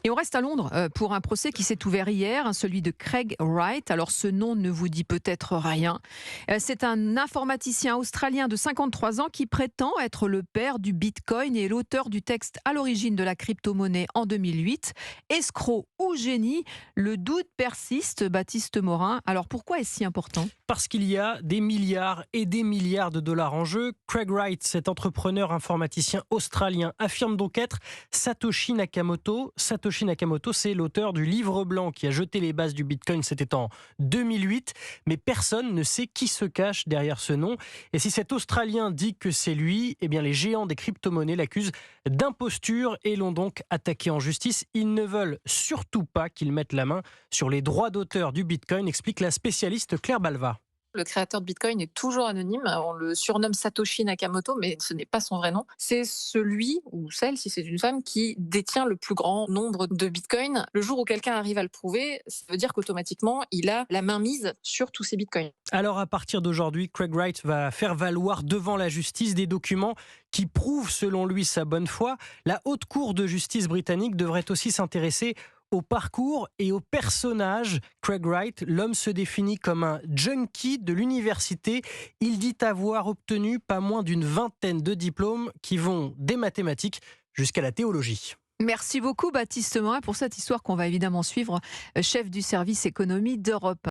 Et on reste à Londres pour un procès qui s'est ouvert hier, celui de Craig Wright. Alors ce nom ne vous dit peut-être rien. C'est un informaticien australien de 53 ans qui prétend être le père du Bitcoin et l'auteur du texte à l'origine de la crypto-monnaie en 2008. Escroc ou génie, le doute persiste, Baptiste Morin. Alors pourquoi est-ce si important ? Parce qu'il y a des milliards et des milliards de dollars en jeu. Craig Wright, cet entrepreneur informaticien australien, affirme donc être Satoshi Nakamoto. Satoshi Nakamoto, c'est l'auteur du livre blanc qui a jeté les bases du Bitcoin, c'était en 2008. Mais personne ne sait qui se cache derrière ce nom. Et si cet Australien dit que c'est lui, eh bien les géants des crypto-monnaies l'accusent d'imposture et l'ont donc attaqué en justice. Ils ne veulent surtout pas qu'il mette la main sur les droits d'auteur du Bitcoin, explique la spécialiste Claire Balva. Le créateur de Bitcoin est toujours anonyme. On le surnomme Satoshi Nakamoto, mais ce n'est pas son vrai nom. C'est celui ou celle, si c'est une femme, qui détient le plus grand nombre de Bitcoins. Le jour où quelqu'un arrive à le prouver, ça veut dire qu'automatiquement, il a la main mise sur tous ces Bitcoins. Alors à partir d'aujourd'hui, Craig Wright va faire valoir devant la justice des documents qui prouvent selon lui sa bonne foi. La haute cour de justice britannique devrait aussi s'intéresser au parcours et au personnage. Craig Wright, l'homme se définit comme un junkie de l'université. Il dit avoir obtenu pas moins d'une vingtaine de diplômes qui vont des mathématiques jusqu'à la théologie. Merci beaucoup Baptiste Morin pour cette histoire qu'on va évidemment suivre, chef du service économie d'Europe.